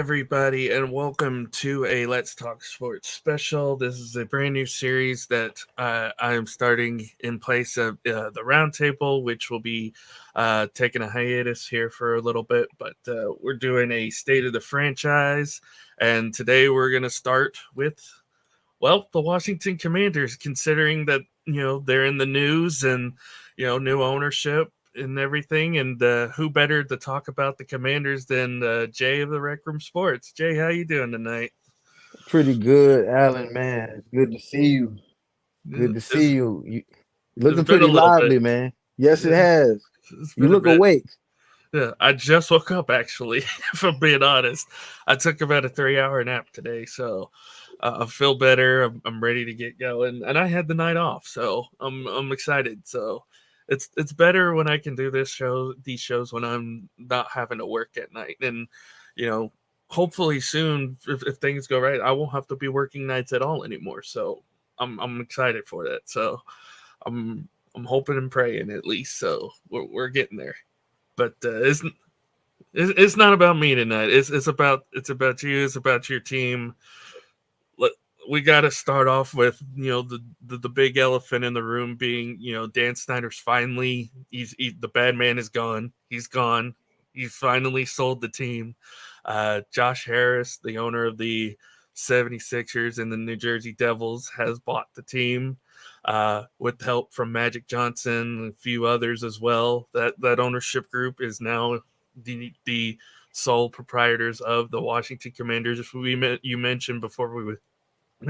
everybody, and welcome to a Let's Talk Sports special. This is a brand new series that I am starting in place of the Roundtable, which will be taking a hiatus here for a little bit, but we're doing a state of the franchise, and today we're going to start with, well, the Washington Commanders, considering that, they're in the news and, new ownership and everything. And who better to talk about the Commanders than Jay of the Rec Room Sports? Jay, how you doing tonight? Pretty good, Alan, man. It's good to see you. Good to It's, see you. You it's looking been a pretty little bit. lively, man. Yes, it Yeah, has. it's You been a look bit. awake. Yeah, I just woke up actually. If I'm being honest, I took about a 3 hour nap today, so I feel better. I'm ready to get going, and I had the night off, so I'm excited. So it's better when I can do these shows when I'm not having to work at night, and you know, hopefully soon, if things go right, I won't have to be working nights at all anymore. So I'm excited for that. So I'm hoping and praying at least. So we're getting there, but it's not about me tonight. It's about you. It's about your team. Let, we got to start off with the big elephant in the room being Dan Snyder's finally the bad man is gone. He's gone. He's finally sold the team. Josh Harris, the owner of the 76ers and the New Jersey Devils, has bought the team with help from Magic Johnson and a few others as well. That ownership group is now the sole proprietors of the Washington Commanders. You mentioned before we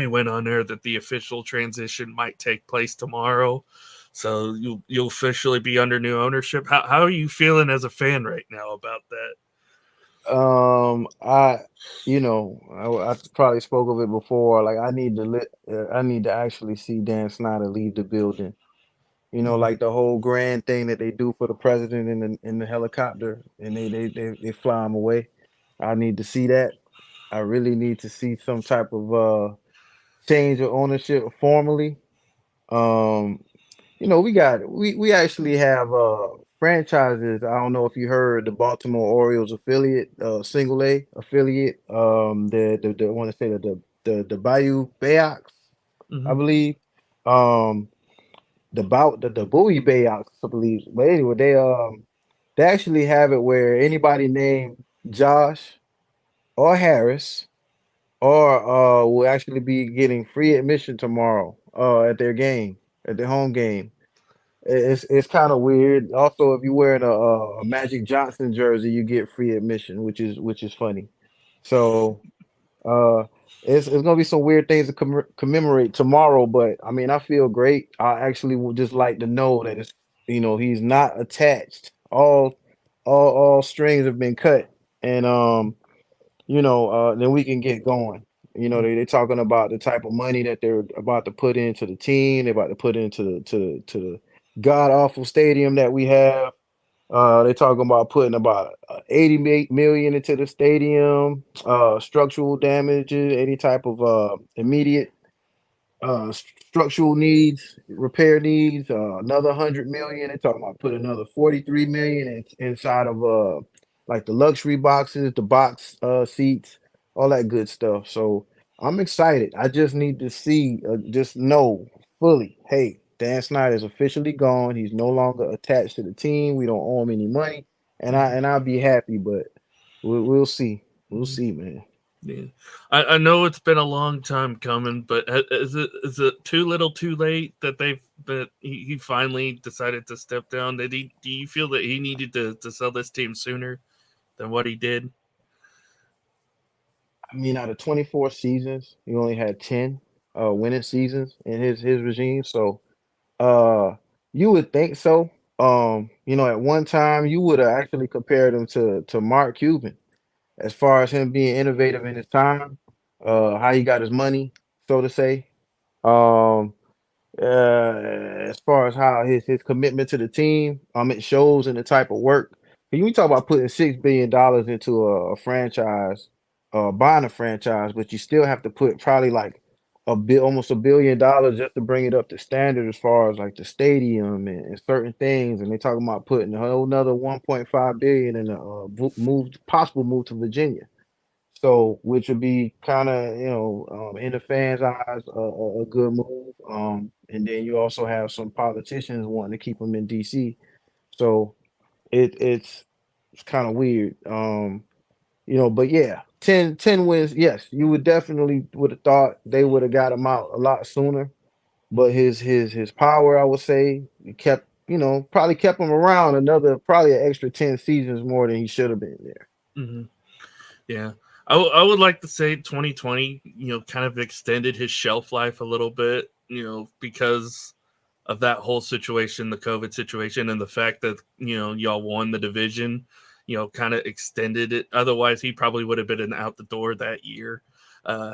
went on there that the official transition might take place tomorrow, so you'll officially be under new ownership. How are you feeling as a fan right now about that? I, I probably spoke of it before. Like, I need to actually see Dan Snyder leave the building. Like the whole grand thing that they do for the president in the helicopter, and they fly him away. I need to see that. I really need to see some type of change of ownership formally. Um, we actually have franchises. I don't know if you heard the Baltimore Orioles affiliate, single A affiliate. I want to say that the Bayou Bayouts, I Mm-hmm. believe. Um, the Bowie Bayouts, I believe. But anyway, they actually have it where anybody named Josh or Harris or will actually be getting free admission tomorrow at their game, at their home game. It's kind of weird. Also, if you're wearing a Magic Johnson jersey, you get free admission, which is funny. So uh, it's gonna be some weird things to commemorate tomorrow. But I mean, I feel great. I actually would just like to know that he's not attached. All strings have been cut, and then we can get going. They're talking about the type of money that they're about to put into the team. They're about to put into the god awful stadium that we have. They're talking about putting about 80 million into the stadium. Structural damages, any type of immediate structural needs, repair needs. Another 100 million. They're talking about put another 43 million inside of like the luxury boxes, the box seats, all that good stuff. So I'm excited. I just need to see, just know fully. Hey, Dan Snyder is officially gone. He's no longer attached to the team. We don't owe him any money, and Mm-hmm. I'll be happy. But we'll see. We'll Mm-hmm. see, man. Yeah, I know it's been a long time coming, but is it too little, too late that he finally decided to step down? Do you feel that he needed to sell this team sooner than what he did? I mean, out of 24 seasons, he only had 10 winning seasons in his regime. So uh you would think so. At one time you would have actually compared him to Mark Cuban as far as him being innovative in his time, how he got his money, so to say. Um as far as how his commitment to the team, it shows in the type of work. When you talk about putting $6 billion into a franchise, buying a franchise, but you still have to put probably like almost $1 billion just to bring it up to standard as far as like the stadium and certain things. And they talking about putting a whole another 1.5 billion in a possible move to Virginia. So, which would be kind of, in the fans' eyes, a good move. And then you also have some politicians wanting to keep him in DC. So it's kind of weird. But yeah, 10 wins. Yes, you would have thought they would have got him out a lot sooner. But his power, I would say, kept probably kept him around another probably an extra 10 seasons more than he should have been there. Hmm. Yeah. I would like to say 2020, kind of extended his shelf life a little bit, because of that whole situation, the COVID situation, and the fact that, y'all won the division, kind of extended it. Otherwise, he probably would have been out the door that year,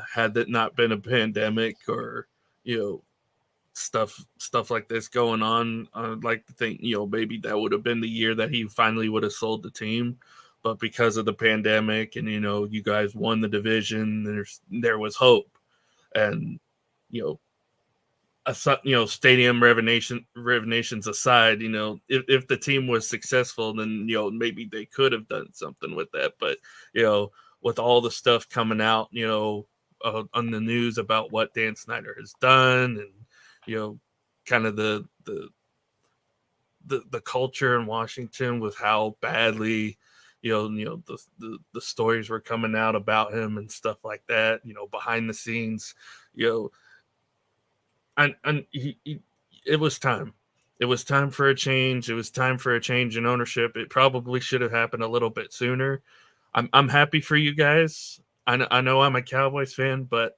had that not been a pandemic or, you know, stuff like this going on. I'd like to think, maybe that would have been the year that he finally would have sold the team. But because of the pandemic and, you guys won the division, there was hope. And, you know, stadium renovations aside, if the team was successful, then maybe they could have done something with that. But you know, with all the stuff coming out, on the news about what Dan Snyder has done, and kind of the culture in Washington with how badly. The stories were coming out about him and stuff like that. Behind the scenes, you know, and it was time. It was time for a change. It was time for a change in ownership. It probably should have happened a little bit sooner. I'm happy for you guys. I know I'm a Cowboys fan, but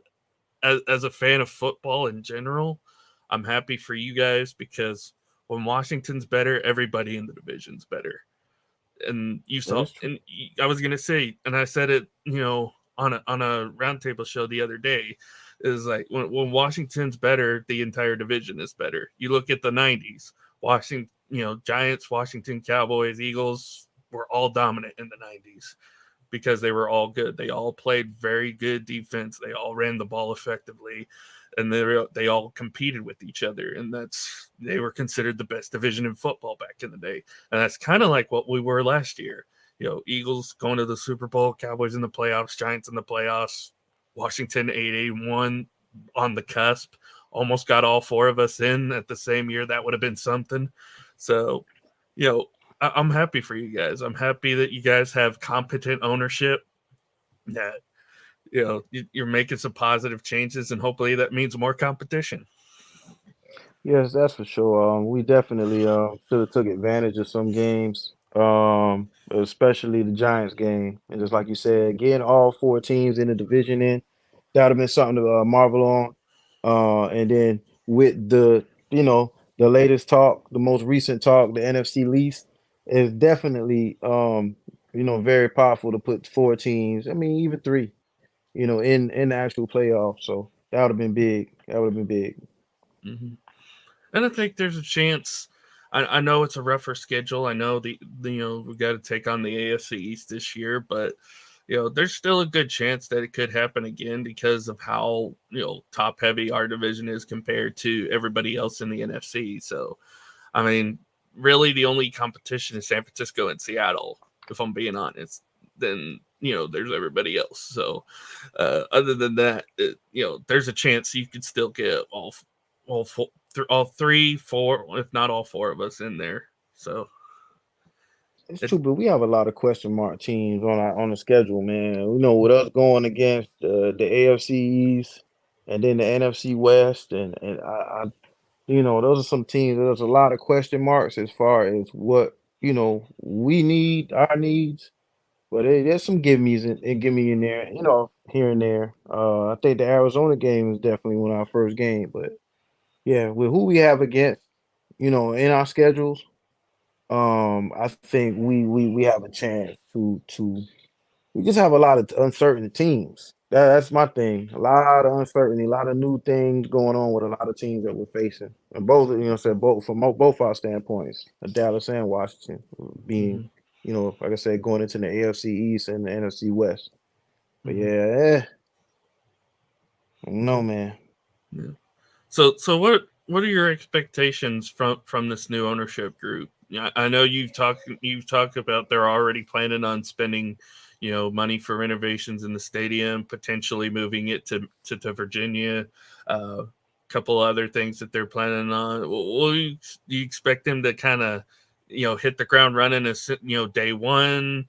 as a fan of football in general, I'm happy for you guys because when Washington's better, everybody in the division's better. And you That saw, is true. and I was gonna say, and I said it, on a roundtable show the other day, is like when Washington's better, the entire division is better. You look at the '90s, Washington, Giants, Washington, Cowboys, Eagles were all dominant in the '90s because they were all good. They all played very good defense. They all ran the ball effectively, and they all competed with each other. And they were considered the best division in football back in the day. And that's kind of like what we were last year. Eagles going to the Super Bowl, Cowboys in the playoffs, Giants in the playoffs, Washington 8-1 on the cusp. Almost got all four of us in at the same year. That would have been something. So, you know, I'm happy for you guys. I'm happy that you guys have competent ownership. That you're making some positive changes, and hopefully that means more competition. Yes, that's for sure. We definitely should have took advantage of some games, especially the Giants game. And just like you said, getting all four teams in the division in, that would have been something to marvel on. And then with the latest talk, the most recent talk, the NFC least is definitely very powerful to put four teams. I mean, even three, in the actual playoffs. So that would have been big. That would have been big. Mm-hmm. And I think there's a chance. I know it's a rougher schedule. I know we got to take on the AFC East this year, but there's still a good chance that it could happen again because of how top heavy our division is compared to everybody else in the NFC. So, I mean, really, the only competition is San Francisco and Seattle. If I'm being honest, then there's everybody else. So, other than that, there's a chance you could still get all four, all three, four, if not all four of us in there. So It's it's true, but we have a lot of question mark teams on the schedule, man. With us going against the AFC East and then the NFC West, and those are some teams. There's a lot of question marks as far as what we need, our needs. But there's some give me in there, here and there. I think the Arizona game is definitely one of our first game, but yeah, with who we have against, in our schedules. I think we have a chance to we just have a lot of uncertain teams. That's my thing. A lot of uncertainty, a lot of new things going on with a lot of teams that we're facing. And both, said both from both our standpoints, Dallas and Washington, being, mm-hmm, like I said, going into the AFC East and the NFC West. But mm-hmm, yeah, I don't know, yeah, man. yeah. So what are your expectations from this new ownership group? Yeah, I know you've talked about they're already planning on spending, money for renovations in the stadium, potentially moving it to Virginia. A couple other things that they're planning on. Do you expect them to kind of hit the ground running as day one?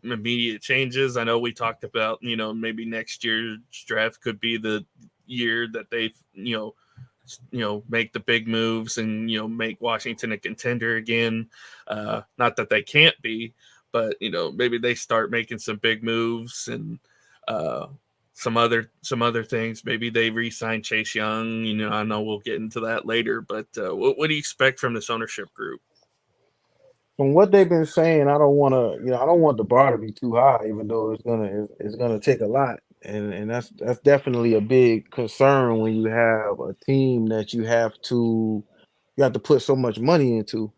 Immediate changes. I know we talked about maybe next year's draft could be the year that they make the big moves and make Washington a contender again. Not that they can't be, but maybe they start making some big moves and uh, some other things. Maybe they re-sign Chase Young. I know we'll get into that later, but what do you expect from this ownership group? From what they've been saying, I don't want to, I don't want the bar to be too high, even though it's gonna take a lot, and that's definitely a big concern when you have a team that you have to put so much money into.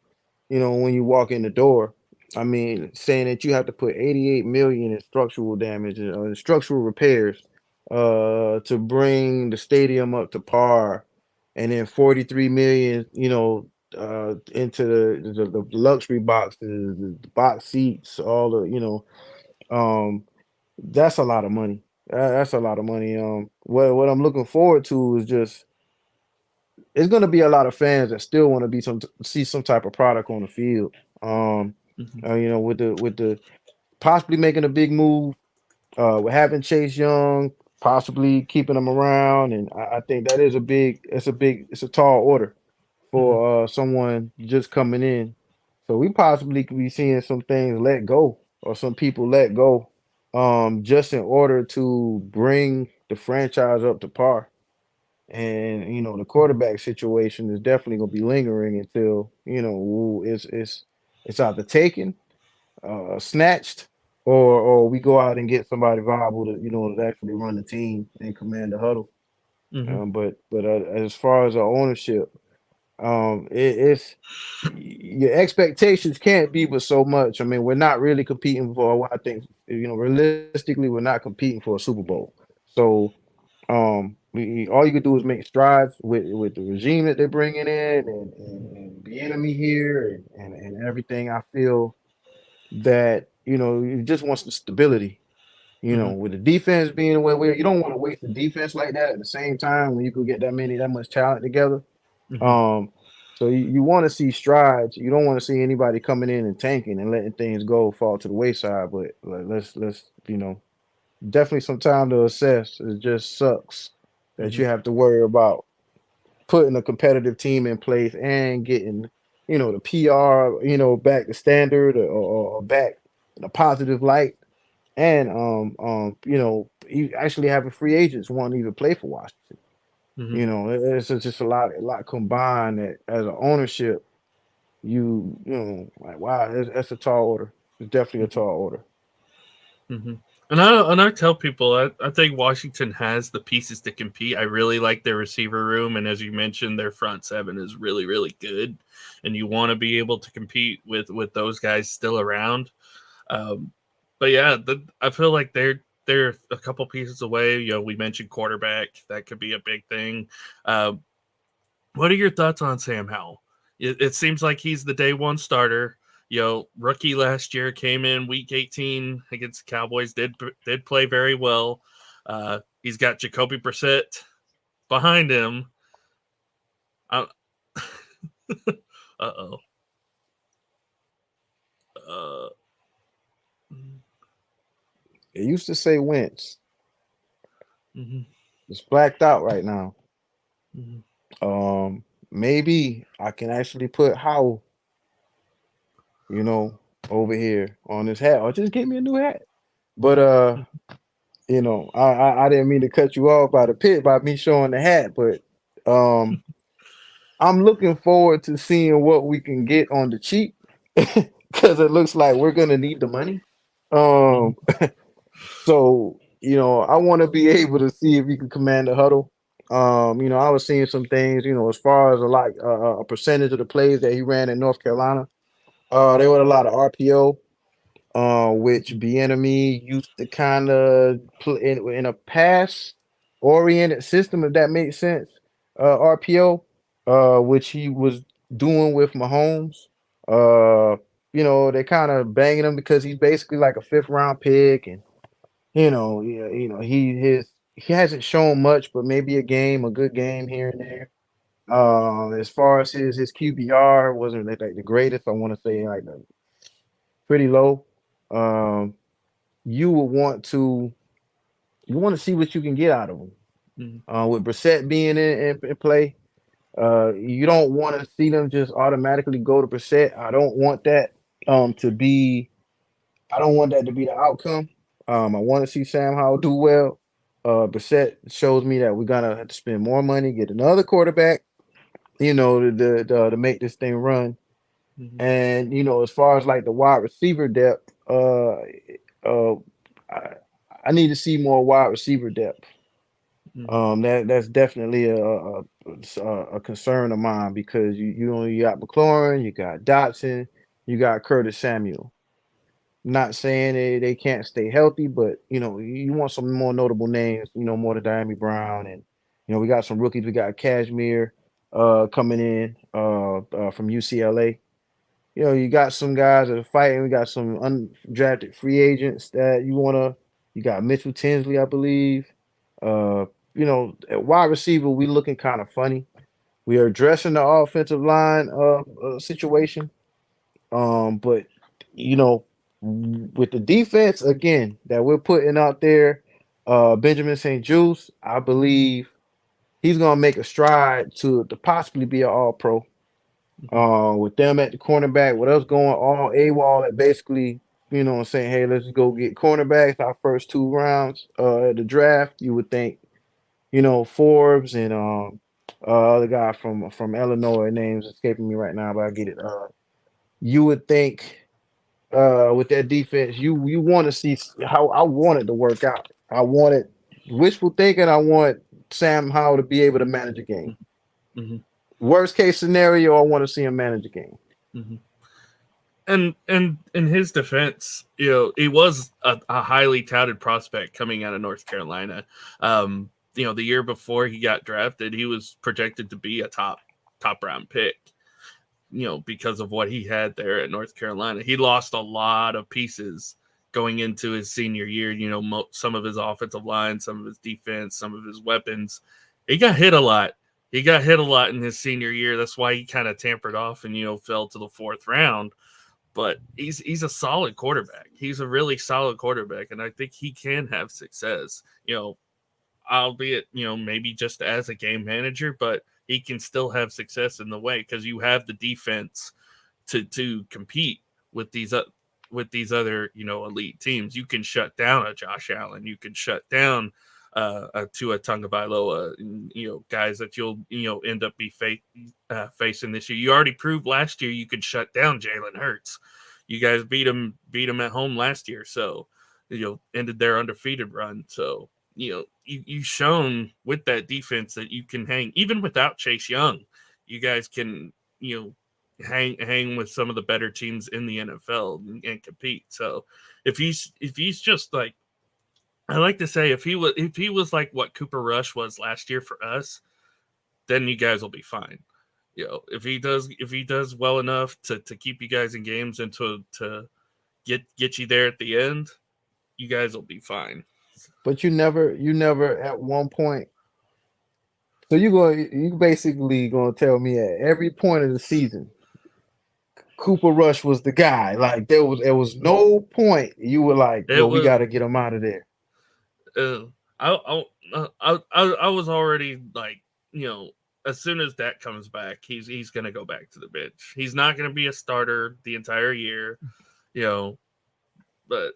When you walk in the door. I mean, saying that you have to put 88 million in structural damage and structural repairs to bring the stadium up to par, and then 43 million, into the luxury boxes, the box seats, all the, um, that's a lot of money. That's a lot of money. What I'm looking forward to is just it's going to be a lot of fans that still want to be some see some type of product on the field. Um, Mm-hmm. with the possibly making a big move, with having Chase Young, possibly keeping him around, and I think that is it's a tall order Mm-hmm. for someone just coming in. So we possibly could be seeing some things let go or some people let go, just in order to bring the franchise up to par. And the quarterback situation is definitely going to be lingering until it's either taken, snatched, or we go out and get somebody viable to actually run the team and command the huddle. Mm-hmm. But as far as our ownership, it's your expectations can't be but so much. I mean, we're not really competing for. I think realistically, we're not competing for a Super Bowl. So all you could do is make strides with the regime that they're bringing in, and the enemy here, and everything. I feel that you just want some stability. Mm-hmm. With the defense being where you don't want to waste the defense like that at the same time when you could get that much talent together. Mm-hmm. Um, so you want to see strides. You don't want to see anybody coming in and tanking and letting things go fall to the wayside. But let's definitely some time to assess. It just sucks that Mm-hmm. you have to worry about putting a competitive team in place and getting the PR back to standard, or back in a positive light, and you actually having free agents want to even play for Washington. Mm-hmm. It's just a lot combined that as an ownership, like wow, that's a tall order. It's definitely a tall order. Mm-hmm. And I tell people I think Washington has the pieces to compete. I really like their receiver room, and as you mentioned, their front seven is really really good, and you want to be able to compete with those guys still around. Um, but yeah, I feel like they're a couple pieces away. We mentioned quarterback, that could be a big thing. Um, what are your thoughts on Sam Howell? It seems like he's the day one starter. Rookie last year came in week 18 against the Cowboys. Did play very well. He's got Jacoby Brissett behind him. Uh oh. Uh, It used to say Wentz. mhm, It's blacked out right now. mhm, Maybe I can actually put Howell, you know, over here on this hat, or just get me a new hat. But I didn't mean to cut you off by the pit by me showing the hat, but um, I'm looking forward to seeing what we can get on the cheap because it looks like we're gonna need the money. mhm, Um, so I want to be able to see if we can command the huddle. I was seeing some things, as far as a percentage of the plays that he ran in North Carolina. There were a lot of RPO, which Bieniemy used to kind of play in a pass oriented system, if that makes sense. RPO, which he was doing with Mahomes. Uh, they're kind of banging him because he's basically like a fifth round pick, and yeah, he hasn't shown much, but maybe a good game here and there. As far as his QBR wasn't like the greatest. I want to say like pretty low. Um, you would want to you want to see what you can get out of him. Mhm. With Brissett being in play, you don't want to see them just automatically go to Brissett. To be. I don't want that to be the outcome. I want to see Sam Howell do well. Brissett shows me that we're gonna have to spend more money, get another quarterback, to make this thing run. Mhm. And as far as like the wide receiver depth, uh, I, I need to see more wide receiver depth. Mhm. That's definitely a concern of mine because you got McLaurin, you got Dotson, you got Curtis Samuel. Not saying they can't stay healthy, but you want some more notable names, more than Diami Brown, and we got some rookies. We got Cashmere coming in from UCLA. You got some guys that are fighting. We got some undrafted free agents that you wanna. You got Mitchell Tinsley, I believe. Uh, at wide receiver, we looking kind of funny. We are addressing the offensive line situation, but you know, with the defense again that we're putting out there, Benjamin St. Juice, I believe he's gonna make a stride to possibly be an All Pro. Mhm. With them at the cornerback, with us going all AWOL at basically, saying, hey, let's go get cornerbacks our first 2 rounds at the draft. You would think, Forbes and other guy from Illinois, names escaping me right now, but I get it. You would think with that defense, you want to see how I want it to work out. I wanted wishful thinking. I want Sam Howell to be able to manage a game. Mhm. Worst case scenario, I want to see him manage a game. Mhm. And in his defense, he was a highly touted prospect coming out of North Carolina. The year before he got drafted, he was projected to be a top round pick. Because of what he had there at North Carolina, he lost a lot of pieces going into his senior year. Some of his offensive line, some of his defense, some of his weapons. He got hit a lot. He got hit a lot in his senior year. That's why he kind of tampered off and fell to the fourth round, but he's a solid quarterback. He's a really solid quarterback, and I think he can have success. Albeit maybe just as a game manager, but he can still have success in the way because you have the defense to compete with these other elite teams. You can shut down a Josh Allen. You can shut down a Tua Tagovailoa. Guys that you'll end up facing this year. You already proved last year you could shut down Jalen Hurts. You guys beat him at home last year, so ended their undefeated run. So you've shown with that defense that you can hang even without Chase Young. You guys can hang with some of the better teams in the NFL and compete. So if he's just like, I like to say, if he was like what Cooper Rush was last year for us, then you guys will be fine. If he does well enough to keep you guys in games and to get you there at the end, you guys will be fine. But you never at one point. So you basically gonna tell me at every point of the season, Cooper Rush was the guy. Like there was no point you were like, It yo, we was got to get him out of there. uh, I was already like, as soon as that comes back, he's gonna go back to the bench. He's not gonna be a starter the entire year, you know, but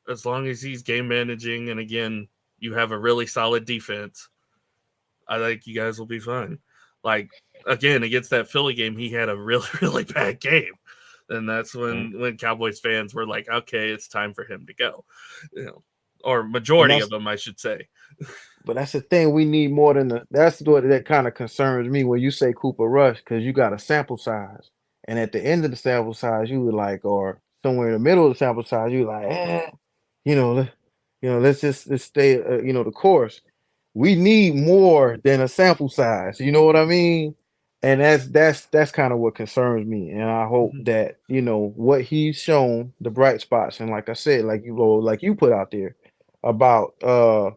as long as he's game managing, and again, you have a really solid defense, I think you guys will be fine. Like again, against that Philly game, he had a really really bad game, and that's Mm. when Cowboys fans were like, okay, it's time for him to go, or And majority of that's them, I should say. but that's the thing we need more than that's what that kind of concerns me when you say Cooper Rush because you got a sample size, and at the end of the sample size, you were like, or somewhere in the middle of the sample size, you were like, you know, let, let's stay, the course. We need more than a sample size. You know what I mean? and that's kind of what concerns me. And I hope Mhm, that what he's shown, the bright spots, and like I said, like you put out there about a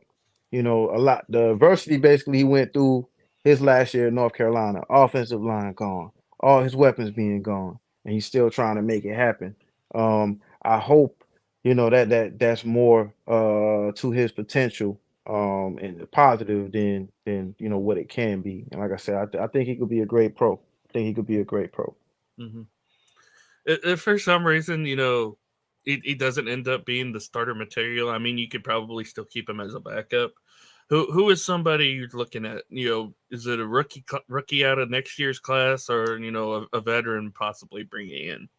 lot the adversity basically he went through his last year in North Carolina, offensive line gone, all his weapons being gone, and he's still trying to make it happen. I hope that's more to his potential and positive than what it can be. And like I said, I think he could be a great pro. I think he could be a great pro. mhm. If for some reason, he doesn't end up being the starter material, I mean, you could probably still keep him as a backup. Who is somebody you're looking at? Is it a rookie out of next year's class, or a veteran possibly bringing in?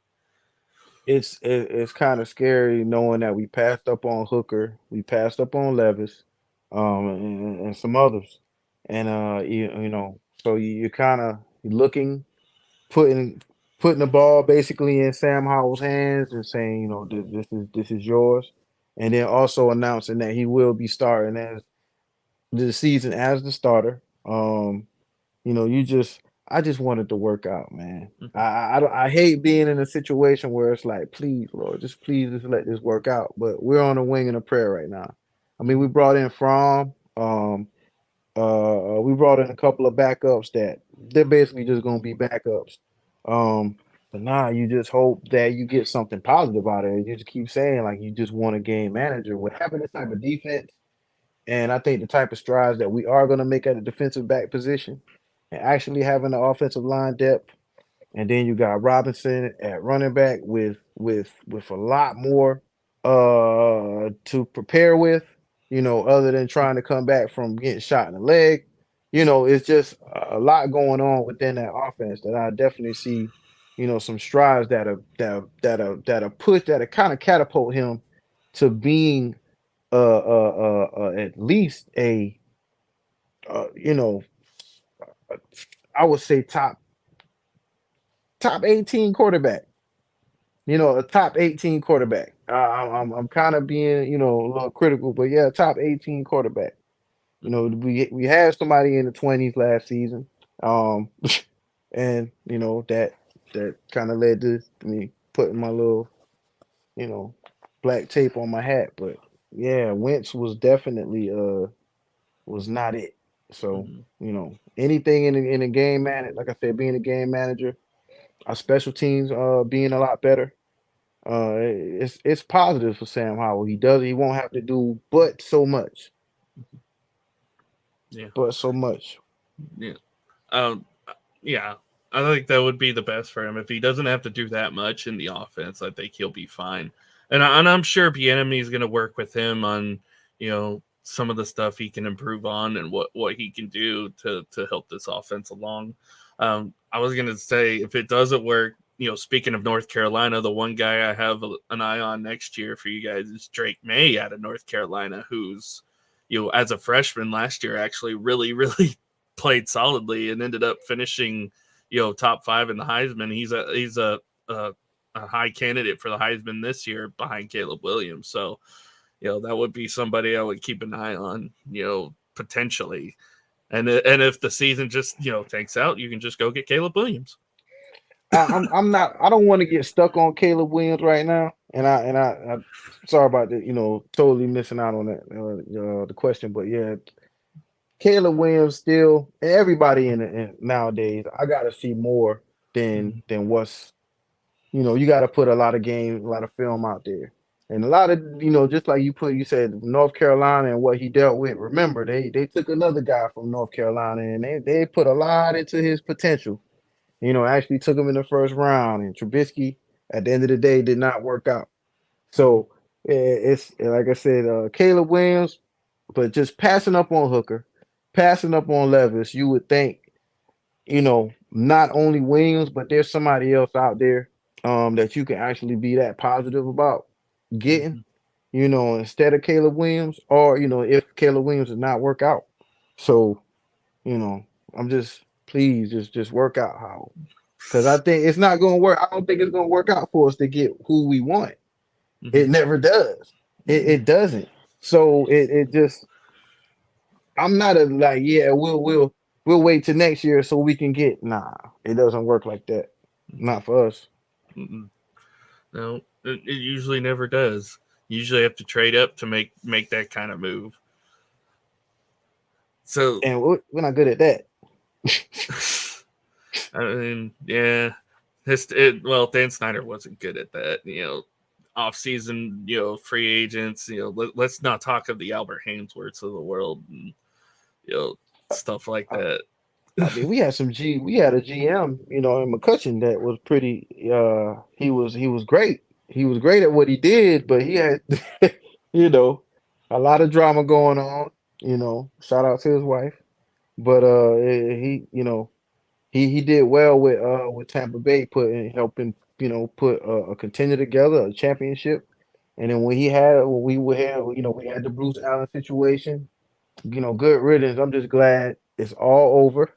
It's kind of scary knowing that we passed up on Hooker, we passed up on Levis, and some others, and so you're kind of looking, putting putting the ball basically in Sam Howell's hands and saying, this is yours, and then also announcing that he will be starting as the season as the starter. You just I just wanted to work out, man. Hmm. I hate being in a situation where it's like, please, Lord, just please just let this work out. But we're on a wing and a prayer right now. I mean, we Hmm. brought in From, we brought in a couple of backups that they're basically just gonna be backups. Um, but nah, you just hope that you get something positive out of it. You just keep saying like you just want a game manager. With having this type of defense, and I think the type of strides that we are going to make at the defensive back position, and actually having the offensive line depth, and then you got Robinson at running back with a lot more to prepare with, other than trying to come back from getting shot in the leg. It's just a lot going on within that offense that I definitely see, some strides that are pushed that are kind of catapult him to being at least a you know I would say top 18 quarterback. A top 18 quarterback. I'm kind of being a little critical, but yeah, top 18 quarterback. Hmm. We had somebody in the 20s last season, um, and that kind of led to me putting my little you know black tape on my hat. But yeah, Wentz was definitely was not it. So, Hmm. anything in a game man, like I said, being a game manager, our special teams being a lot better. It's positive for Sam Howell. He won't have to do but so much. Yeah, But so much. yeah. Um, yeah, I think that would be the best for him if he doesn't have to do that much in the offense. I think he'll be fine, and I'm sure Bieniemy is going to work with him on some of the stuff he can improve on and what he can do to help this offense along. I was going to say if it doesn't work, speaking of North Carolina, the one guy I have an eye on next year for you guys is Drake May out of North Carolina, who's as a freshman last year actually really really played solidly and ended up finishing, top five in the Heisman. He's a high candidate for the Heisman this year behind Caleb Williams. So, that would be somebody I would keep an eye on, potentially. And if the season just tanks out, you can just go get Caleb Williams. I'm not. I don't want to get stuck on Caleb Williams right now. And I sorry about that. Totally missing out on that the question. But yeah, Caleb Williams still, and everybody in nowadays. I got to see more Mm-hmm. than what's you got to put a lot of games, a lot of film out there. And a lot of, just like you said, North Carolina and what he dealt with. Remember, they took another guy from North Carolina and they put a lot into his potential. Actually took him in the first round. And Trubisky, at the end of the day, did not work out. Mm-hmm. So it's like I said, Caleb Williams, but just passing up on Hooker, passing up on Levis, you would think not only Williams, but there's somebody else out there that you can actually be that positive about getting, Mm-hmm. instead of Caleb Williams, or if Caleb Williams does not work out. So, you know, I'm just please just work out how because I think it's not gonna work. I don't think it's gonna work out for us to get who we want. Mm-hmm. It never does. It doesn't. So it just I'm not a like, yeah, we'll we'll wait till next year so we can get. Nah, it doesn't work like that. Not for us. Mm-mm. No, it usually never does. You usually have to trade up to make that kind of move. So, And we're not good at that. I mean, yeah, well, Dan Snyder wasn't good at that. Off season, free agents. Let's not talk of the Albert Hainsworths of the world and you know stuff like I, that. I mean, we had a GM, in McCutcheon that was pretty. He was great. He was great at what he did, but he had, you know, a lot of drama going on. Shout out to his wife, but he did well with Tampa Bay, helping put a contender together, a championship. And then when we had the Bruce Allen situation. Good riddance. I'm just glad it's all over.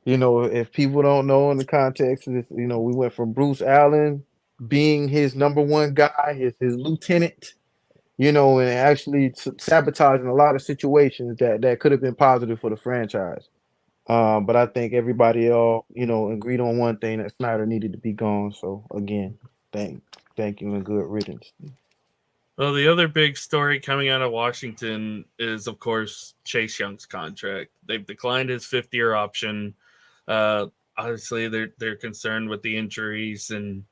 If people don't know in the context of this, we went from Bruce Allen being his number one guy, his lieutenant, and actually sabotaging a lot of situations that could have been positive for the franchise. But I think everybody all agreed on one thing, that Snyder needed to be gone. So again, thank you and good riddance. Well, the other big story coming out of Washington is, of course, Chase Young's contract. They've declined his fifth-year option. Obviously, they're concerned with the injuries and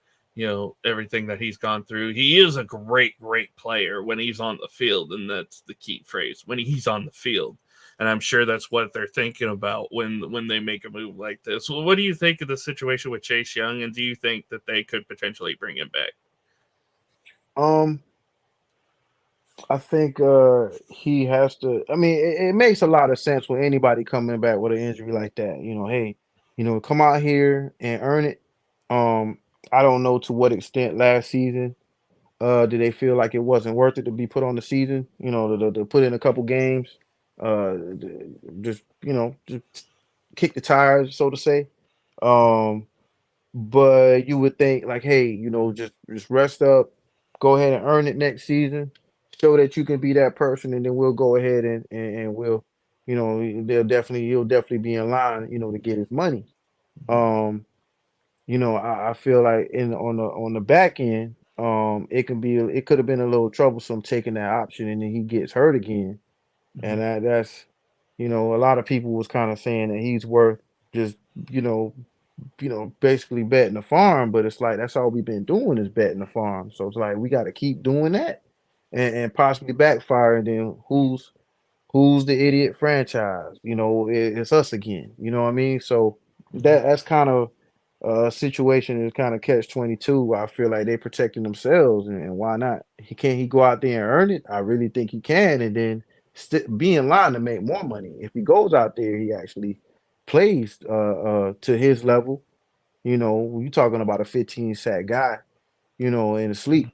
everything that he's gone through. He is a great player when he's on the field, and that's the key phrase, when he's on the field. And I'm sure that's what they're thinking about when they make a move like this. Well, what do you think of the situation with Chase Young, and do you think that they could potentially bring him back? Um, I think he has to. I mean, it makes a lot of sense when anybody coming back with an injury like that. Hey, come out here and earn it. Um, I don't know to what extent last season did they feel like it wasn't worth it to be put on the season. To put in a couple games, just just kick the tires, so to say. Um, but you would think like, hey, just rest up, go ahead and earn it next season, show that you can be that person, and then we'll go ahead and we'll, he'll definitely be in line, to get his money. Um, I feel like in on the back end, it could have been a little troublesome taking that option, and then he gets hurt again, Mm-hmm. and that's, a lot of people was kind of saying that he's worth just, you know, basically betting the farm, but it's like that's all we've been doing is betting the farm. So it's like we got to keep doing that and possibly backfire. And then who's the idiot franchise? It's us again. You know what I mean? So Mm-hmm. that's kind of a situation is kind of catch 22. I feel like they protecting themselves, and why not? He go out there and earn it? I really think he can, and then be in line to make more money. If he goes out there, he actually plays to his level. You talking about a 15 sack guy, in the sleep.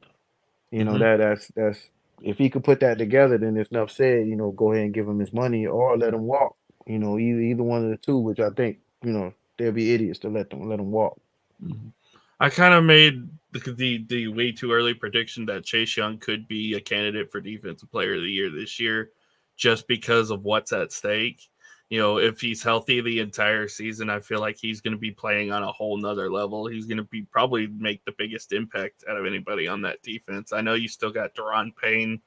Mm-hmm. That's if he could put that together, then it's enough said. Go ahead and give him his money or let him walk. Either one of the two, which I think they'll be idiots to let him walk. Mm-hmm. I kind of made the way too early prediction that Chase Young could be a candidate for Defensive Player of the Year this year, just because of what's at stake. If he's healthy the entire season, I feel like he's going to be playing on a whole nother level. He's going to be probably make the biggest impact out of anybody on that defense. I know you still got Deron Payne,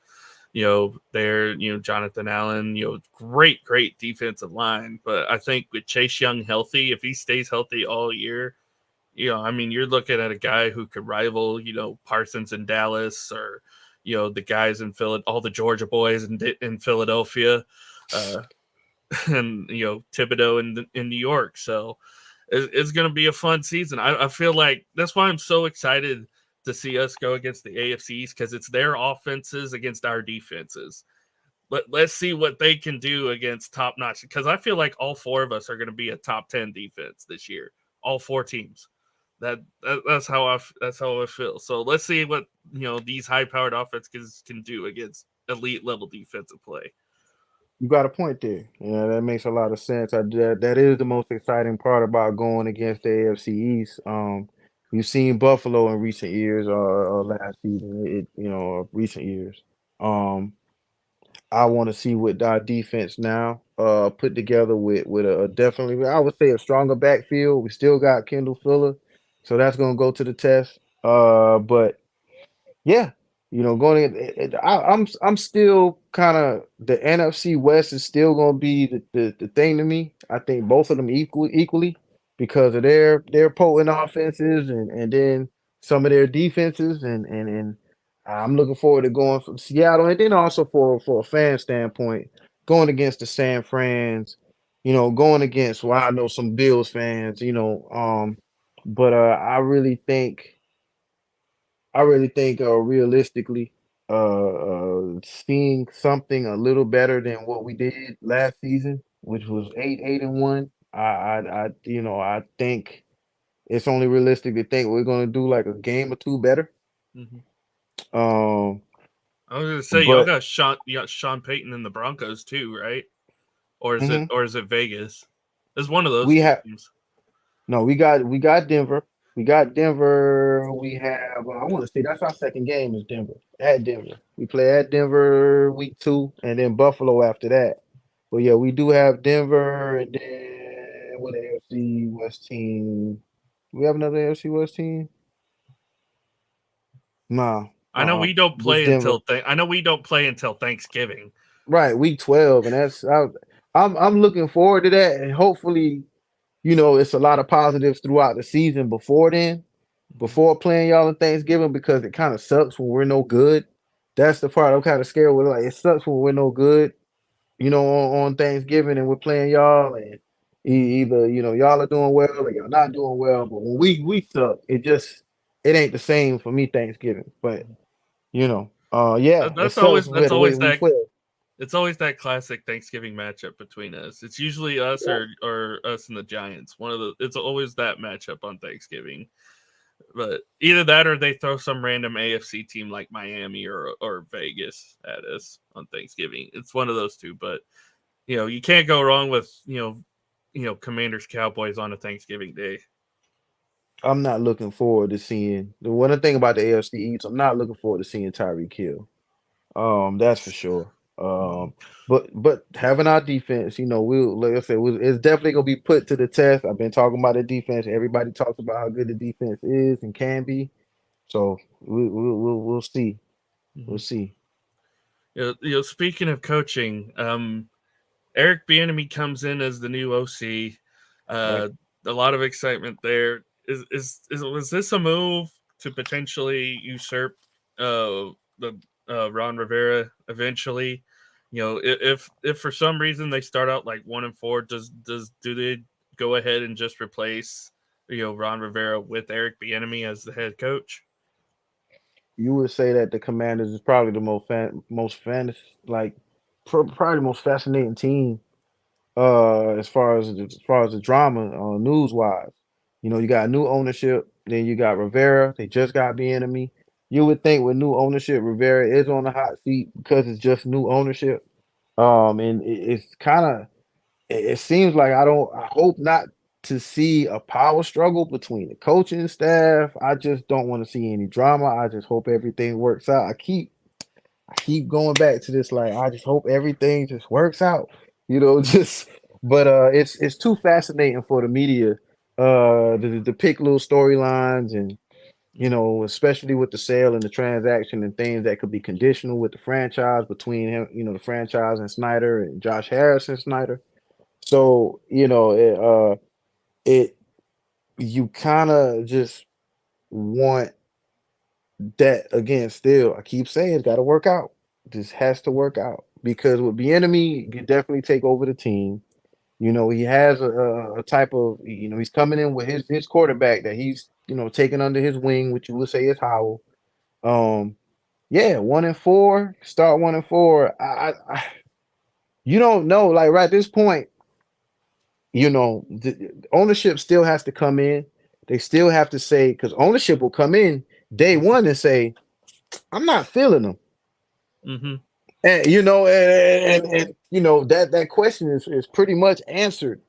there, Jonathan Allen, great defensive line. But I think with Chase Young healthy, if he stays healthy all year, I mean, you're looking at a guy who could rival, Parsons in Dallas or, the guys in all the Georgia boys in Philadelphia, uh, and Thibodeau in New York. So it's going to be a fun season. I feel like that's why I'm so excited to see us go against the AFCs because it's their offenses against our defenses. Let's see what they can do against top notch because I feel like all four of us are going to be a top 10 defense this year. All four teams. That's how I feel. So let's see what these high powered offenses can do against elite level defensive play. You got a point there. That makes a lot of sense. That is the most exciting part about going against the AFC East. You've seen Buffalo in recent years, or last season, recent years. Um, I want to see what our defense now. put together with a definitely, I would say, a stronger backfield. We still got Kendall Fuller, so that's gonna go to the test. But yeah, going I'm still kind of, the NFC West is still going to be the thing to me. I think both of them equally because of their potent offenses and then some of their defenses and I'm looking forward to going from Seattle and then also for a fan standpoint going against the San Frans, going against, well, I know some Bills fans, but I really think realistically, seeing something a little better than what we did last season, which was 8-1. I think it's only realistic to think we're going to do like a game or two better. Mhm. Um, I was gonna say y'all but got Sean Payton in the Broncos too, right? mhm, Or is it Vegas? It's one of those we two have teams. no, we got Denver. We got Denver. We have. I want to say that's our second game is Denver at Denver. We play at Denver week 2, and then Buffalo after that. But yeah, we do have Denver, and then what AFC West team? We have another AFC West team? Nah, just Denver. I know we don't play until Thanksgiving. Right, week 12, and I'm looking forward to that, and hopefully, it's a lot of positives throughout the season before then, Mhm. before playing y'all on Thanksgiving, because it kind of sucks when we're no good. That's the part I'm kind of scared with. Like, it sucks when we're no good, on Thanksgiving and we're playing y'all, and either y'all are doing well or y'all not doing well. But when we suck, it ain't the same for me Thanksgiving. But yeah, it sucks. We had That's to wait always week that 12. it's always that classic Thanksgiving matchup between us. It's usually us Yeah. or us and the Giants. It's always that matchup on Thanksgiving. But either that or they throw some random AFC team like Miami or Vegas at us on Thanksgiving. It's one of those two, but you can't go wrong with, Commanders Cowboys on a Thanksgiving day. I'm not looking forward to seeing the one thing about the AFC East. I'm not looking forward to seeing Tyreek Hill. That's for sure. Mhm. But having our defense, we'll like I said, it's definitely gonna be put to the test. I've been talking about the defense. Everybody talks about how good the defense is and can be. So we'll see. We'll Mhm. see. Speaking of coaching, Eric Bieniemy comes in as the new OC. Right. Uh, a lot of excitement there. Was this a move to potentially usurp the Ron Rivera eventually? If for some reason they start out like 1-4, do they go ahead and just replace Ron Rivera with Eric Bieniemy as the head coach? You would say that the Commanders is probably the like probably the most fascinating team as far as the drama news wise. You got new ownership, then you got Rivera. They just got Bieniemy. You would think with new ownership, Rivera is on the hot seat because it's just new ownership. And it's kind of it seems like I hope not to see a power struggle between the coaching staff. I just don't want to see any drama. I just hope everything works out. I keep going back to this, like I just hope everything just works out. Just but it's too fascinating for the media to pick little storylines and especially with the sale and the transaction and things that could be conditional with the franchise between him, the franchise and Snyder and Josh Harris and Snyder. So, it you kind of just want that again. Still, I keep saying it's got to work out. This has to work out because with the enemy, you definitely take over the team. He has a type of, he's coming in with his quarterback that he's taking under his wing, which you would say is Howell. Um, yeah, 1-4, start 1-4. You don't know, like right at this point, the ownership still has to come in. They still have to say, because ownership will come in day one and say, I'm not feeling them. Mm-hmm. And that question is pretty much answered,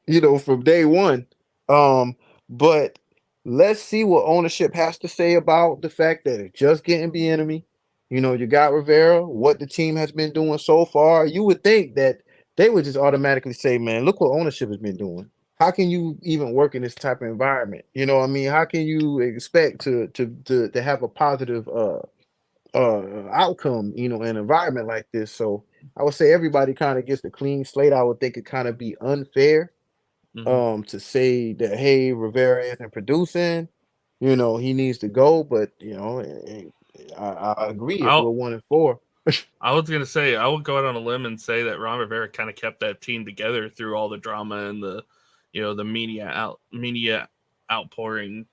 from day one. Um, but let's see what ownership has to say about the fact that it's just getting the enemy. You got Rivera, what the team has been doing so far. You would think that they would just automatically say, "Man, look what ownership has been doing. How can you even work in this type of environment? You know, what I mean, how can you expect to have a positive outcome, you know, in an environment like this?" So I would say everybody kind of gets a clean slate. I would think it kind of be unfair Hmm. to say that, hey, Rivera isn't producing, you know, he needs to go. But you know, I agree if we're I'll 1-4. I was gonna say I would go out on a limb and say that Ron Rivera kind of kept that team together through all the drama and the, the media outpouring.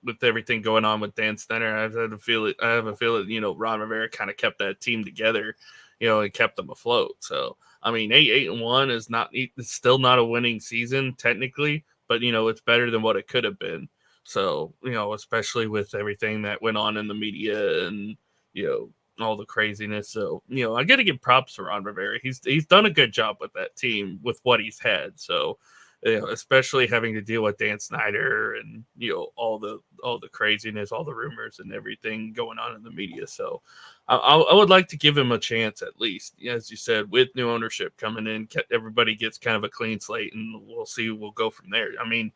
With everything going on with Dan Snyder, I've had to feel it. I have a feeling, Ron Rivera kind of kept that team together, and kept them afloat. So I mean, 8-1 is not. It's still not a winning season technically, but it's better than what it could have been. So especially with everything that went on in the media and you know all the craziness. So I got to give props to Ron Rivera. He's done a good job with that team with what he's had. So especially having to deal with Dan Snyder and all the craziness, all the rumors and everything going on in the media. So I would like to give him a chance at least, as you said, with new ownership coming in. Everybody gets kind of a clean slate, and we'll see. We'll go from there. I mean,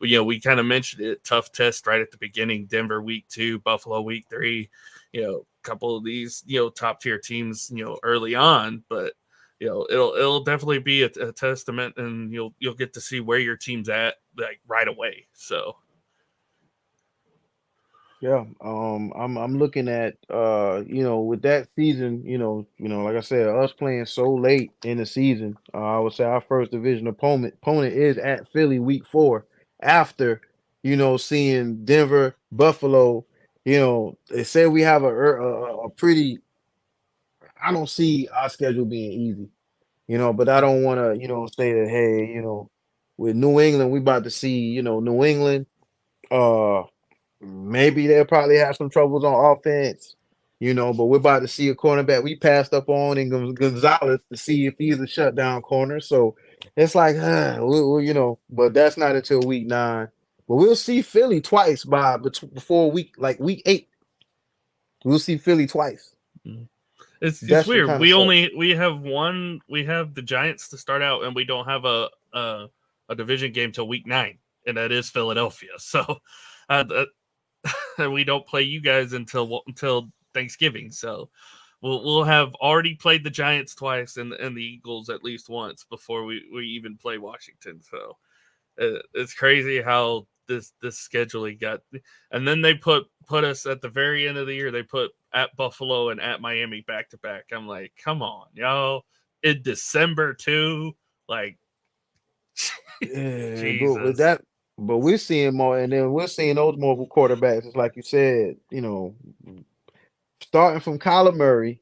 we kind of mentioned it. Tough test right at the beginning. Denver week 2, Buffalo week 3. A couple of these top tier teams early on, but it'll definitely be a testament, and you'll get to see where your team's at like right away. So Yeah, I'm looking at you know, with that season, like I said, us playing so late in the season, I would say our first division opponent is at Philly week 4 after, seeing Denver, Buffalo. They say we have a pretty. I don't see our schedule being easy, but I don't want to, say that, hey, with New England, we about to see, New England. Uh, Maybe they'll probably have some troubles on offense, but we're about to see a cornerback we passed up on in Gonzalez to see if he's a shutdown corner. So it's like, but that's not until week 9. But we'll see Philly twice before week 8. We'll see Philly twice. mm. it's That's what weird. kind of We sucks. only we have one. We have the Giants to start out, and we don't have a division game till week 9, and that is Philadelphia. So uh, and we don't play you guys until Thanksgiving. So we'll have already played the Giants twice and the Eagles at least once before we even play Washington. So it's crazy how this scheduling got, and then they put us at the very end of the year. They put at Buffalo and at Miami back to back. I'm like, come on, y'all, in December too. Like, Yeah, but with Jesus. that, but we're seeing more, and then we're seeing those mobile quarterbacks. It's like you said, starting from Kyler Murray.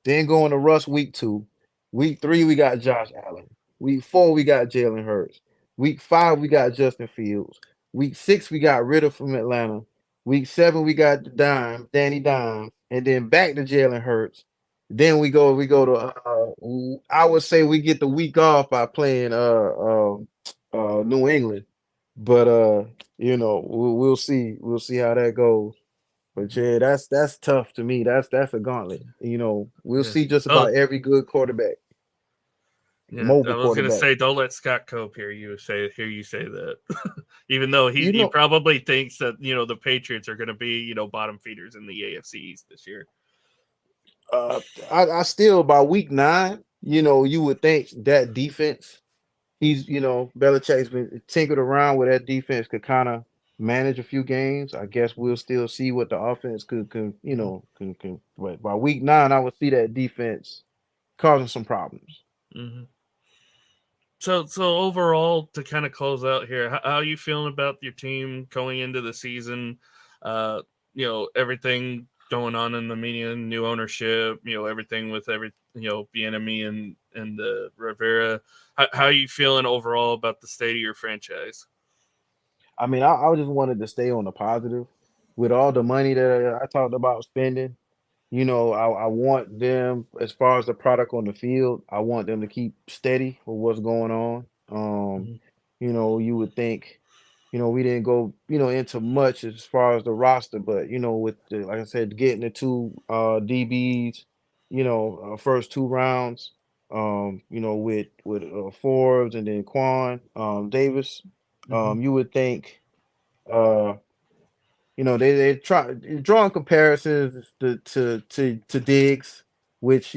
Then going to Russ week 2. Week 3, we got Josh Allen. Week 4, we got Jalen Hurts. Week 5, we got Justin Fields. Week 6, we got Ritter from Atlanta. Week 7, we got Danny Dime, and then back to Jalen Hurts. Then we go to I would say we get the week off by playing New England. But we'll see. We'll see how that goes. But yeah, that's tough to me. That's a gauntlet. We'll Yeah. see just Oh, about every good quarterback, yeah, I mobile was gonna quarterback. say, don't let Scott Cope hear you say that, even though he You he know, probably thinks that the Patriots are gonna be bottom feeders in the AFC East this year. uh, I still by week 9, you would think that defense. Belichick's been tinkered around with that defense could kind of manage a few games. I guess we'll still see what the offense can. But by week 9, I would see that defense causing some problems. Mm-hmm. So overall, to kind of close out here, how are you feeling about your team going into the season? Uh, everything going on in the media, new ownership, everything with Bienemy and Rivera. How are you feeling overall about the state of your franchise? I mean, I just wanted to stay on the positive with all the money that I talked about spending. I want them, as far as the product on the field, I want them to keep steady with what's going on. Mm-hmm. You would think, we didn't go, into much as far as the roster, but with like I said, getting the two DBs, first 2 rounds. with Forbes and then Quan Davis. Hmm. You would think uh they try drawing comparisons to Diggs, which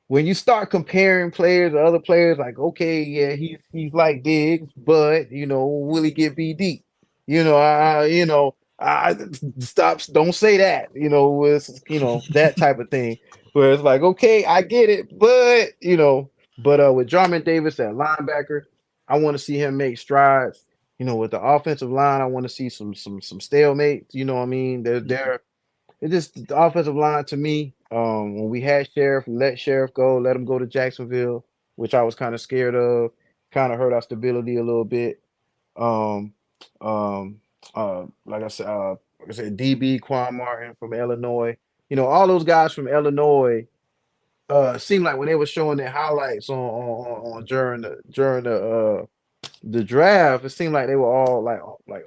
when you start comparing players to other players, like, okay, yeah, he's like Diggs, but will he get beat deep? I stops. Don't say that. That type of thing. Where it's like, okay, I get it, but with Jarman Davis at linebacker, I want to see him make strides. With the offensive line, I want to see some stalemates. You know what I mean? They're it's just the offensive line to me. When we had Sheriff, let Sheriff go, let him go to Jacksonville, which I was kind of scared of. Kind of hurt our stability a little bit. Um, um, like I said, DB Quan Martin from Illinois. All those guys from Illinois. Seemed like when they were showing their highlights on during the draft, it seemed like they were all like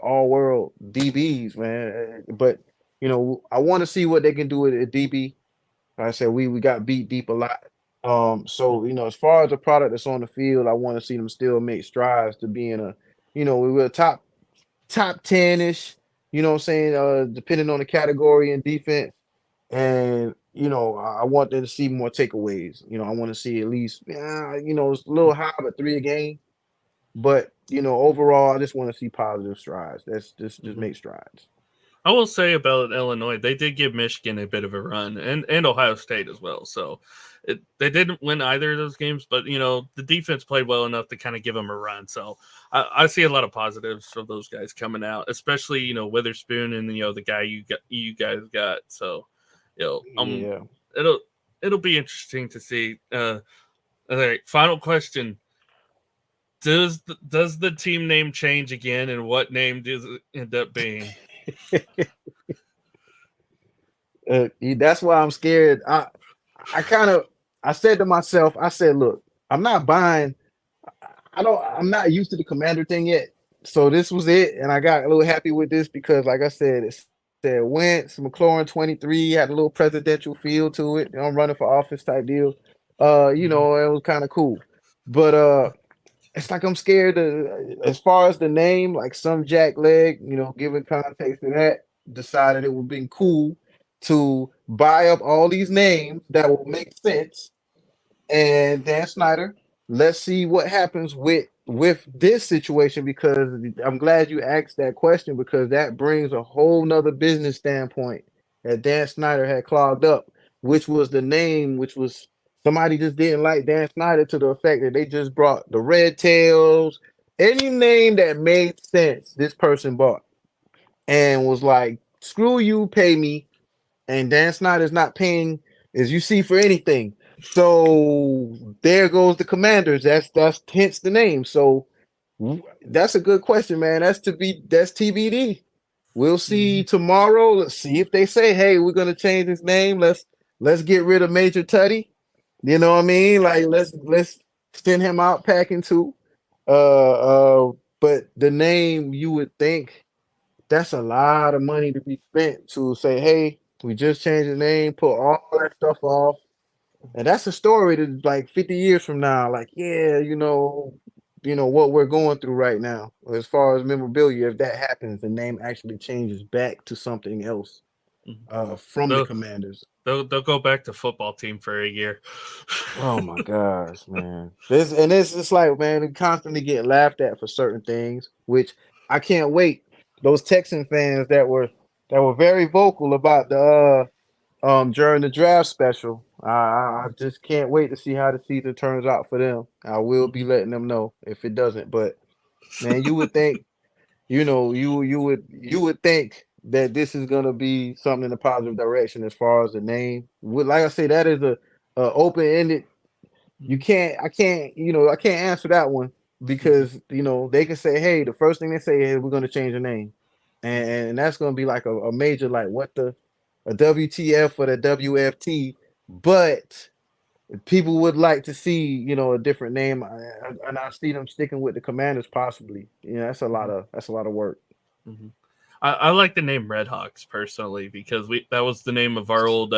all world DBs, man. But I want to see what they can do with a DB. Like I said, we got beat deep a lot. So as far as the product that's on the field, I want to see them still make strides to being we were top 10-ish. What I'm saying, depending on the category and defense. And I want them to see more takeaways. I want to see at least, it's a little high, but 3 a game. But overall, I just want to see positive strides. That's just Hmm. make strides. I will say about Illinois, they did give Michigan a bit of a run, and Ohio State as well. So they didn't win either of those games, but the defense played well enough to kind of give them a run. So I see a lot of positives from those guys coming out, especially Witherspoon and the guy you guys got. So Yeah. it'll it'll be interesting to see. All right, final question: does the team name change again, and what name does it end up being? That's why I'm scared. I kind of I said to myself, I said, look, I'm not buying. I'm not used to the commander thing yet. So this was it, and I got a little happy with this because, like I said, it said Wentz, McLaurin 23, had a little presidential feel to it. I'm running for office type deal. Mhm. It was kind of cool. But it's like I'm scared to, as far as the name, like some Jack Leg, giving context to that, decided it would be cool to buy up all these names that will make sense. And Dan Snyder, let's see what happens with this situation, because I'm glad you asked that question, because that brings a whole nother business standpoint that Dan Snyder had clogged up, which was the name, which was somebody just didn't like Dan Snyder to the effect that they just brought the Red Tails, any name that made sense, this person bought and was like, screw you, pay me. And Dan Snyder's not paying, as you see, for anything. So there goes the Commanders. That's hence the name. So that's a good question, man. That's TBD. We'll see Mhm. tomorrow. Let's see if they say, "Hey, we're gonna change his name. Let's get rid of Major Tutty." You know what I mean? Like let's send him out packing too. But the name, you would think that's a lot of money to be spent to say, "Hey, we just changed the name, put all that stuff off." And that's a story that like 50 years from now, like, yeah, what we're going through right now. As far as memorabilia, if that happens, the name actually changes back to something else Mhm. from the They'll, Commanders. they'll go back to football team for a year. Oh my gosh, man. This it's like, man, we constantly get laughed at for certain things, which I can't wait. Those Texan fans that were very vocal about the during the draft special. I just can't wait to see how the season turns out for them. I will be Mhm. letting them know if it doesn't. But man, you would think, you would think that this is gonna be something in a positive direction as far as the name. Like I say, that is a open ended. You Mhm. can't, I can't answer that one, Mhm. because they can say, hey, the first thing they say is we're gonna change the name, and that's gonna be like a major, like, what the a WTF or the WFT. But people would like to see a different name, and I see them sticking with the Commanders possibly. Mhm. That's a lot of work. Mhm. I like the name Red Hawks personally because we that was the name of our old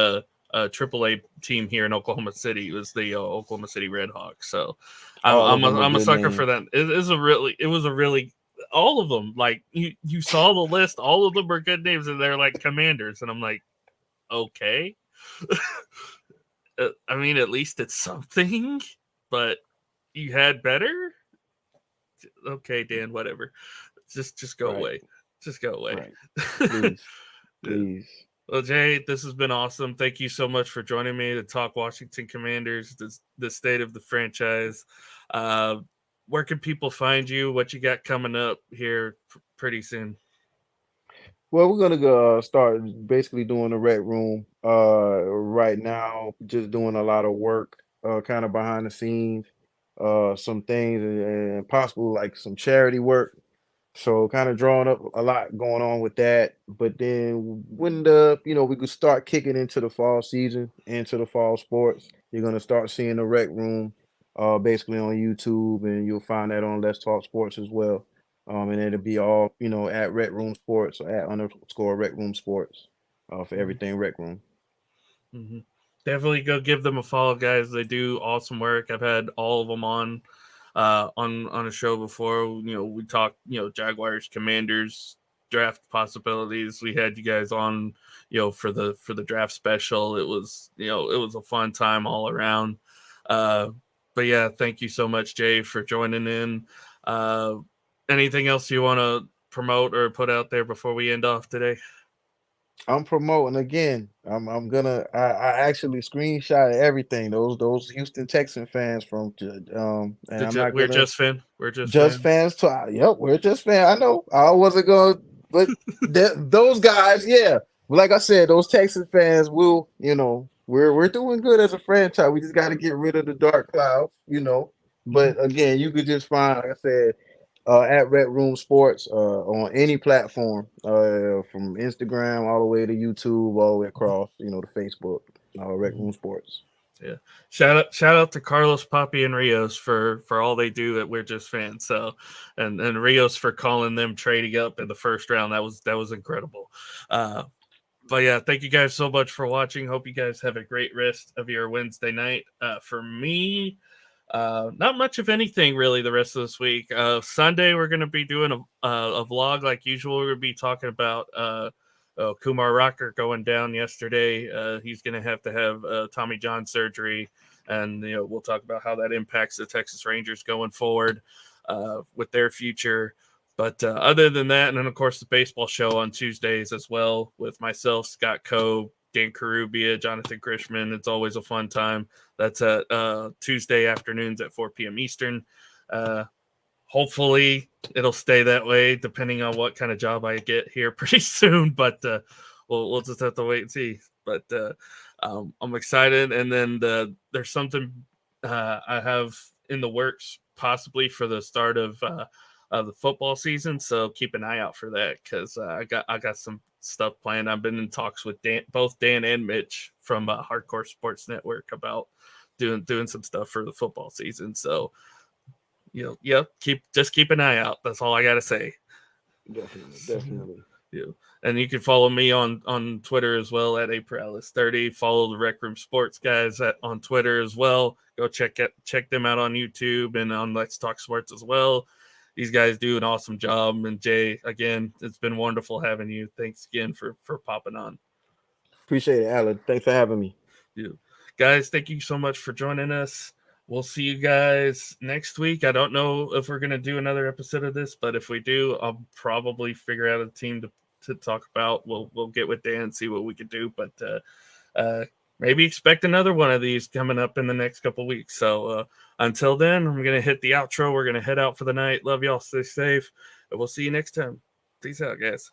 AAA team here in Oklahoma City. It was the Oklahoma City Red Hawks. So All of them are I'm a good sucker for names. that. It was a really all of them. Like you saw the list, all of them are good names, and they're like commanders, and I'm like, okay. I mean, at least it's something, but you had better. Okay, Dan, whatever. Just go Right, away. Just go away. right. Please, please. Well, Jay, this has been awesome. Thank you so much for joining me to talk Washington Commanders, the state of the franchise. Uh, where can people find you? What you got coming up here pretty soon? Well, we're gonna go start basically doing the rec room. Right now, just doing a lot of work, kind of behind the scenes, some things and possible like some charity work. So kind of drawing up a lot going on with that. But then when we could start kicking into the fall season, into the fall sports, you're gonna start seeing the rec room basically on YouTube, and you'll find that on Let's Talk Sports as well. And it'll be all, at Rec Room Sports or at underscore Rec Room Sports for Mhm. everything Rec Room. Mm-hmm. Definitely go give them a follow, guys. They do awesome work. I've had all of them on a show before. We talked, Jaguars, Commanders, draft possibilities. We had you guys on, for the draft special. It was a fun time all around. Uh, but yeah, thank you so much, Jay, for joining in. Uh, Anything else you want to promote or put out there before we end off today? I'm promoting again. I actually screenshot everything. Those Houston Texan fans and I'm not We're gonna just fan. We're just just fans. fans to yep, we're just fans. I know. I wasn't gonna but those guys, yeah. But like I said, those Texas fans will, we're doing good as a franchise. We just gotta get rid of the dark clouds. Mhm. But again, you could just find, like I said, at Red Room Sports on any platform, from Instagram all the way to YouTube, all the way across, to Facebook, Red Mhm. Room Sports. Yeah. Shout out to Carlos, Poppy, and Rios for all they do at We're Just Fans. So, and Rios for calling them trading up in the first round. That was incredible. Uh, but yeah, thank you guys so much for watching. Hope you guys have a great rest of your Wednesday night. For me, not much of anything really the rest of this week. Sunday we're going to be doing a vlog like usual. We're going to be talking about Kumar Rocker going down yesterday. He's going to have Tommy John surgery, and we'll talk about how that impacts the Texas Rangers going forward with their future. But other than that, and then of course the baseball show on Tuesdays as well with myself, Scott Coe, Dan Carubia, Jonathan Grishman. It's always a fun time. That's at Tuesday afternoons at 4 p.m. Eastern. Uh, Hopefully, it'll stay that way, depending on what kind of job I get here pretty soon. But we'll just have to wait and see. But I'm excited, and then there's something I have in the works, possibly for the start of the football season. So keep an eye out for that because I got some stuff planned. I've been in talks with both Dan and Mitch from Hardcore Sports Network about doing some stuff for the football season. So yeah, keep an eye out. That's all I gotta say. Definitely, definitely. Yeah. And you can follow me on Twitter as well at April30. Follow the Rec Room Sports guys on Twitter as well. Go check them out on YouTube and on Let's Talk Sports as well. These guys do an awesome job. And Jay, again, it's been wonderful having you. Thanks again for popping on. Appreciate it, Alan. Thanks for having me. Yeah. Guys, thank you so much for joining us. We'll see you guys next week. I don't know if we're gonna do another episode of this, but if we do, I'll probably figure out a team to talk about. We'll get with Dan and see what we could do, but maybe expect another one of these coming up in the next couple weeks. So until then, I'm gonna hit the outro. We're gonna head out for the night. Love y'all. Stay safe, and we'll see you next time. Peace out, guys.